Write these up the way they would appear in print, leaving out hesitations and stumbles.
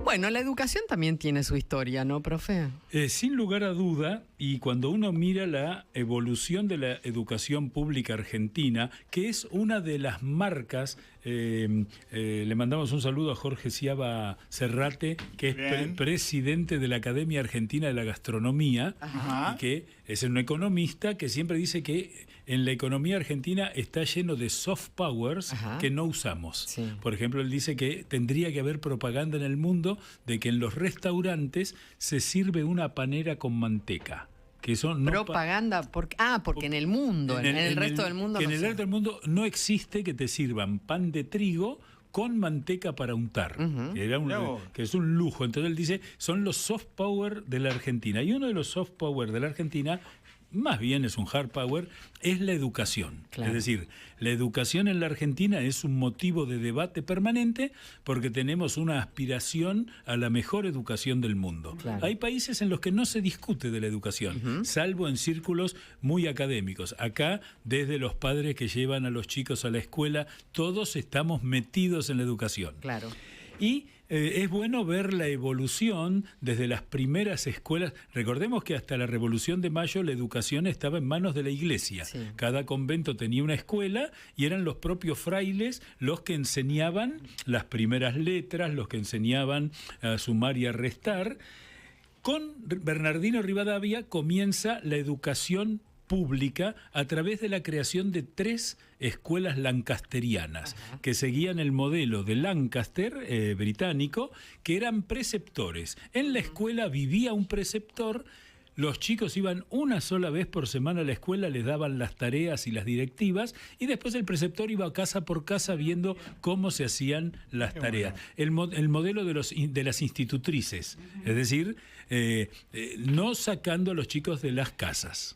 Bueno, la educación también tiene su historia, ¿no, profe? Sin lugar a duda, y cuando uno mira la evolución de la educación pública argentina, que es una de las marcas, le mandamos un saludo a Jorge Ciaba Serrate, que es presidente de la Academia Argentina de la Gastronomía, y que es un economista que siempre dice que en la economía argentina está lleno de soft powers que no usamos. Sí. Por ejemplo, él dice que tendría que haber propaganda en el mundo de que en los restaurantes se sirve una panera con manteca. Que eso no propaganda, porque en el mundo, en el resto del mundo no. En el resto del mundo no existe que te sirvan pan de trigo con manteca para untar, que es un lujo. Entonces él dice, son los soft power de la Argentina. Y uno de los soft power de la Argentina, más bien es un hard power, es la educación. Claro. Es decir, la educación en la Argentina es un motivo de debate permanente porque tenemos una aspiración a la mejor educación del mundo. Claro. Hay países en los que no se discute de la educación, salvo en círculos muy académicos. Acá, desde los padres que llevan a los chicos a la escuela, todos estamos metidos en la educación. Claro. Y es bueno ver la evolución desde las primeras escuelas. Recordemos que hasta la Revolución de Mayo la educación estaba en manos de la iglesia. Sí. Cada convento tenía una escuela y eran los propios frailes los que enseñaban las primeras letras, los que enseñaban a sumar y a restar. Con Bernardino Rivadavia comienza la educación pública a través de la creación de 3 escuelas lancasterianas que seguían el modelo de Lancaster británico, que eran preceptores. En la escuela vivía un preceptor. Los chicos iban una sola vez por semana a la escuela, les daban las tareas y las directivas, y después el preceptor iba casa por casa viendo cómo se hacían las tareas. Bueno. El modelo de las institutrices, es decir, no sacando a los chicos de las casas.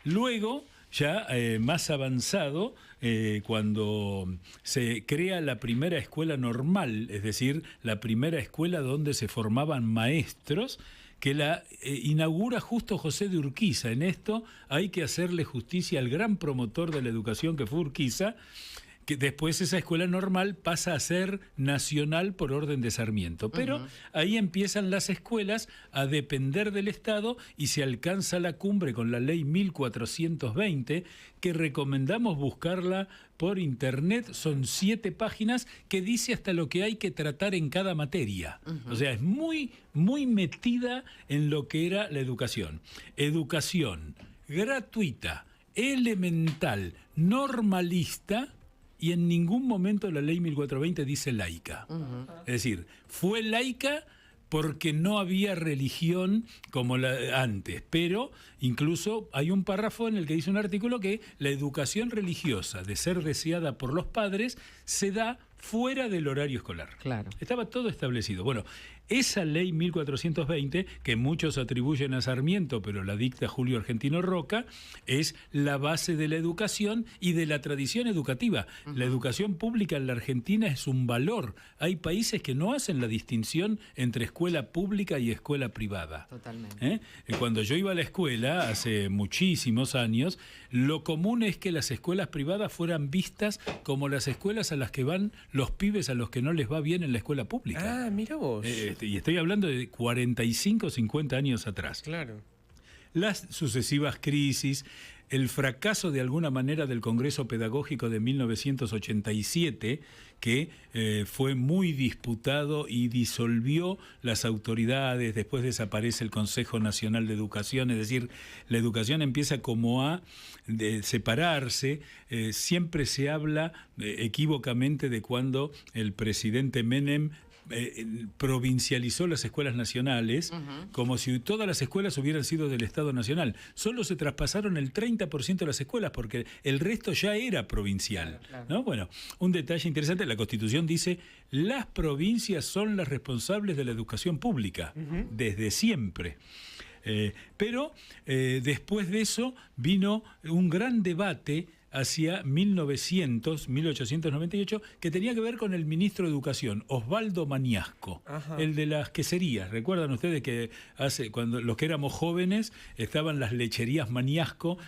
Luego, ya más avanzado, cuando se crea la primera escuela normal, es decir, la primera escuela donde se formaban maestros, que la inaugura justo José de Urquiza. En esto hay que hacerle justicia al gran promotor de la educación que fue Urquiza, que después esa escuela normal pasa a ser nacional por orden de Sarmiento. Pero ahí empiezan las escuelas a depender del Estado y se alcanza la cumbre con la ley 1420, que recomendamos buscarla por internet. Son 7 páginas que dice hasta lo que hay que tratar en cada materia. O sea, es muy, muy metida en lo que era la educación. Educación gratuita, elemental, normalista. Y en ningún momento la ley 1420 dice laica. Es decir, fue laica porque no había religión como la antes, pero incluso hay un párrafo en el que dice un artículo que la educación religiosa, de ser deseada por los padres, se da fuera del horario escolar. Claro. Estaba todo establecido. Bueno, esa ley 1420, que muchos atribuyen a Sarmiento, pero la dicta Julio Argentino Roca, es la base de la educación y de la tradición educativa. La educación pública en la Argentina es un valor. Hay países que no hacen la distinción entre escuela pública y escuela privada. Totalmente. Cuando yo iba a la escuela, hace muchísimos años, lo común es que las escuelas privadas fueran vistas como las escuelas a las que van los pibes a los que no les va bien en la escuela pública. Ah, mira vos. Y estoy hablando de 45, 50 años atrás. Claro. Las sucesivas crisis, el fracaso de alguna manera del Congreso Pedagógico de 1987, que fue muy disputado y disolvió las autoridades. Después desaparece el Consejo Nacional de Educación, es decir, la educación empieza como a separarse. Siempre se habla equívocamente de cuando el presidente Menem provincializó las escuelas nacionales, como si todas las escuelas hubieran sido del Estado Nacional. Solo se traspasaron el 30% de las escuelas porque el resto ya era provincial. Claro. ¿No? Bueno, un detalle interesante, la Constitución dice: las provincias son las responsables de la educación pública, desde siempre. Pero después de eso vino un gran debate hacia 1898, que tenía que ver con el ministro de Educación, Osvaldo Mañasco, el de las queserías. ¿Recuerdan ustedes que cuando los que éramos jóvenes estaban las lecherías Mañasco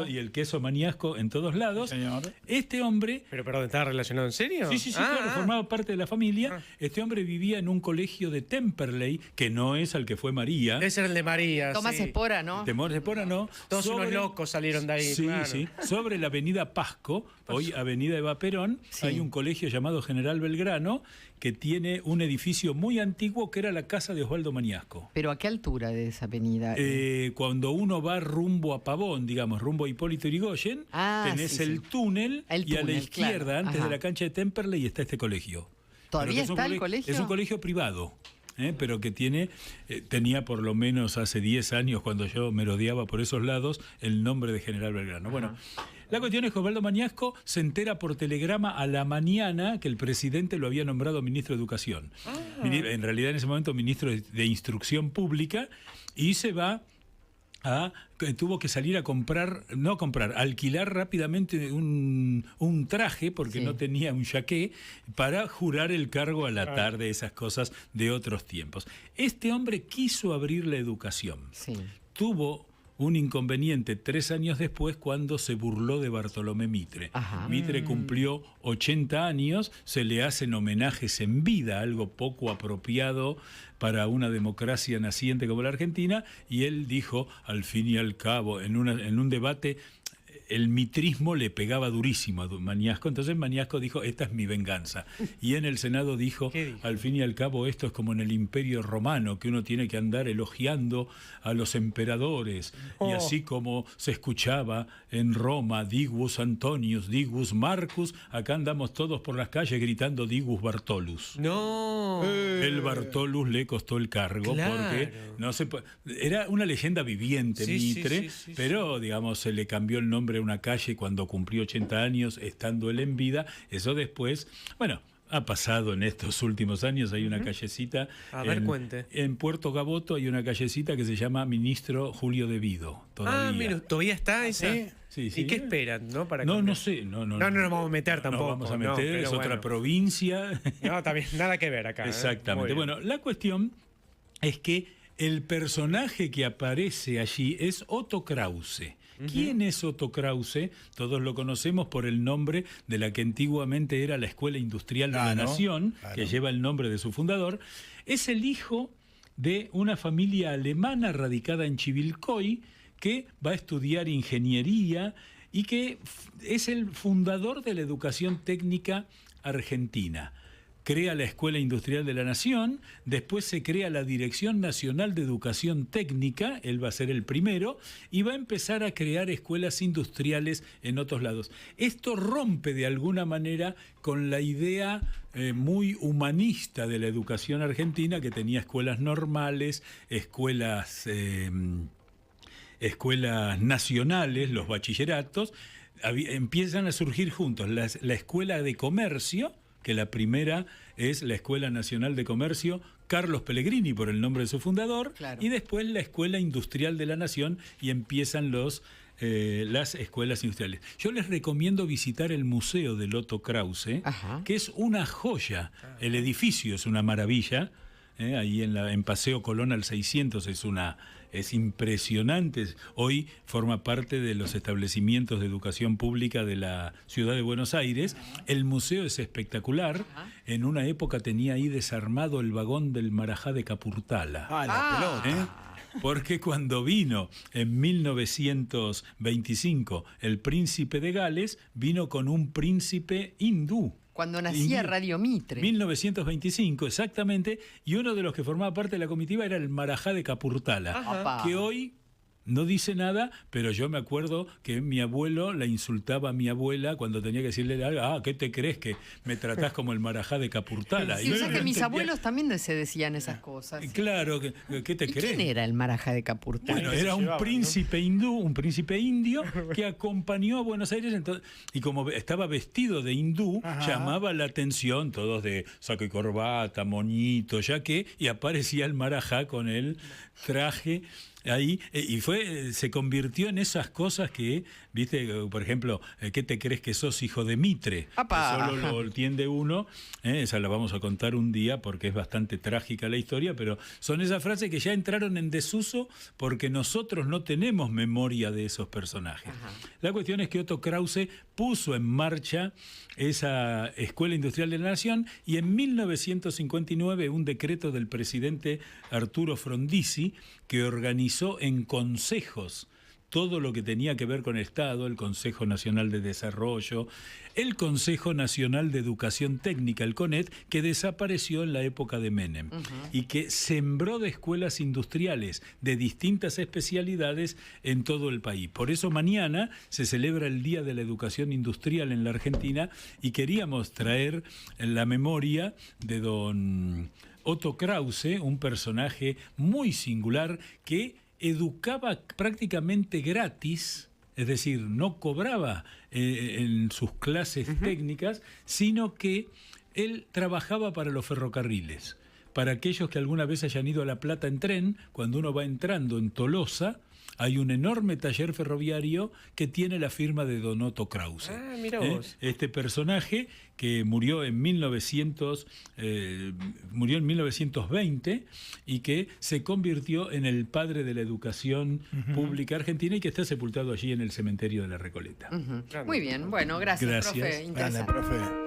y el queso Mañasco en todos lados? Señor. Este hombre... ¿Pero perdón, estaba relacionado en serio? Sí, claro, formaba parte de la familia. Este hombre vivía en un colegio de Temperley, que no es al que fue María. Ese era el de María. Tomás Espora, ¿no? Tomás Espora, no. Todos unos locos salieron de ahí. Sí, claro. sí. Sobre la avenida Pasco, hoy avenida Eva Perón, hay un colegio llamado General Belgrano que tiene un edificio muy antiguo que era la casa de Osvaldo Mañasco. ¿Pero a qué altura de esa avenida? Cuando uno va rumbo a Pavón, digamos, rumbo a Hipólito Yrigoyen, tenés el túnel y a la izquierda, antes de la cancha de Temperley, está este colegio. ¿Todavía está el colegio? Es un colegio privado. Pero que tenía por lo menos hace 10 años, cuando yo merodeaba por esos lados, el nombre de General Belgrano. Bueno, la cuestión es que Osvaldo Mañasco se entera por telegrama a la mañana que el presidente lo había nombrado ministro de Educación. En realidad en ese momento ministro de Instrucción Pública, y se va tuvo que salir a alquilar rápidamente un traje, porque no tenía un chaqué, para jurar el cargo a la tarde, esas cosas de otros tiempos. Este hombre quiso abrir la educación. Tuvo un inconveniente 3 años después cuando se burló de Bartolomé Mitre. Mitre cumplió 80 años, se le hacen homenajes en vida, algo poco apropiado para una democracia naciente como la Argentina, y él dijo, al fin y al cabo, en un debate, el mitrismo le pegaba durísimo a Mañasco, entonces Mañasco dijo, esta es mi venganza. Y en el Senado dijo, al fin y al cabo esto es como en el Imperio Romano, que uno tiene que andar elogiando a los emperadores, y así como se escuchaba en Roma, Digus Antonius, Digus Marcus, acá andamos todos por las calles gritando Digus Bartolus. ¡No! El Bartolus le costó el cargo, porque era una leyenda viviente, Mitre, pero digamos se le cambió el nombre a una calle cuando cumplió 80 años, estando él en vida. Eso después, ha pasado en estos últimos años. Hay una callecita cuente. En Puerto Gaboto, hay una callecita que se llama Ministro Julio de Vido. Mira, ¿todavía está esa? Sí. ¿Y qué esperan? No sé. No nos vamos a meter tampoco. No vamos a meter, es otra provincia. No, también nada que ver acá. Exactamente. Bueno, la cuestión es que el personaje que aparece allí es Otto Krause. ¿Quién es Otto Krause? Todos lo conocemos por el nombre de la que antiguamente era la Escuela Industrial de la Nación, que lleva el nombre de su fundador. Es el hijo de una familia alemana radicada en Chivilcoy, que va a estudiar ingeniería y que es el fundador de la educación técnica argentina. Crea la Escuela Industrial de la Nación, después se crea la Dirección Nacional de Educación Técnica, él va a ser el primero, y va a empezar a crear escuelas industriales en otros lados. Esto rompe de alguna manera con la idea muy humanista de la educación argentina, que tenía escuelas normales, escuelas nacionales, los bachilleratos. Empiezan a surgir juntos la Escuela de Comercio, que la primera es la Escuela Nacional de Comercio, Carlos Pellegrini por el nombre de su fundador, y después la Escuela Industrial de la Nación, y empiezan las escuelas industriales. Yo les recomiendo visitar el Museo de Otto Krause, que es una joya. El edificio es una maravilla. Ahí en Paseo Colón al 600 es impresionante. Hoy forma parte de los establecimientos de educación pública de la ciudad de Buenos Aires. El museo es espectacular. En una época tenía ahí desarmado el vagón del Marajá de Capurtala. La pelota. Porque cuando vino en 1925 el príncipe de Gales, vino con un príncipe hindú. Cuando nacía Radio Mitre. 1925, exactamente, y uno de los que formaba parte de la comitiva era el Marajá de Capurtala, que hoy no dice nada, pero yo me acuerdo que mi abuelo la insultaba a mi abuela cuando tenía que decirle algo. ¿Qué te crees que me tratás como el Marajá de Capurtala? Sí, o sea que mis abuelos también se decían esas cosas. Claro, ¿qué te crees? ¿Quién era el Marajá de Capurtala? Bueno, era un príncipe hindú, un príncipe indio que acompañó a Buenos Aires, y como estaba vestido de hindú, llamaba la atención, todos de saco y corbata, moñito, y aparecía el Marajá con el traje ahí, se convirtió en esas cosas que, viste, por ejemplo, ¿qué te crees que sos, hijo de Mitre? ¡Apa! Que solo lo entiende uno, esa la vamos a contar un día porque es bastante trágica la historia, pero son esas frases que ya entraron en desuso porque nosotros no tenemos memoria de esos personajes. Ajá. La cuestión es que Otto Krause puso en marcha esa Escuela Industrial de la Nación y en 1959 un decreto del presidente Arturo Frondizi que organizó en consejos todo lo que tenía que ver con el Estado, el Consejo Nacional de Desarrollo, el Consejo Nacional de Educación Técnica, el CONET, que desapareció en la época de Menem, y que sembró de escuelas industriales de distintas especialidades en todo el país. Por eso mañana se celebra el Día de la Educación Industrial en la Argentina y queríamos traer la memoria de don Otto Krause, un personaje muy singular que educaba prácticamente gratis, es decir, no cobraba en sus clases técnicas, sino que él trabajaba para los ferrocarriles. Para aquellos que alguna vez hayan ido a La Plata en tren, cuando uno va entrando en Tolosa, hay un enorme taller ferroviario que tiene la firma de don Otto Krause. Ah, mira vos. Este personaje que murió en 1920 y que se convirtió en el padre de la educación pública argentina y que está sepultado allí en el cementerio de la Recoleta. Muy bien, bueno, gracias. Profe. Gracias. Interesante. Dale, profe.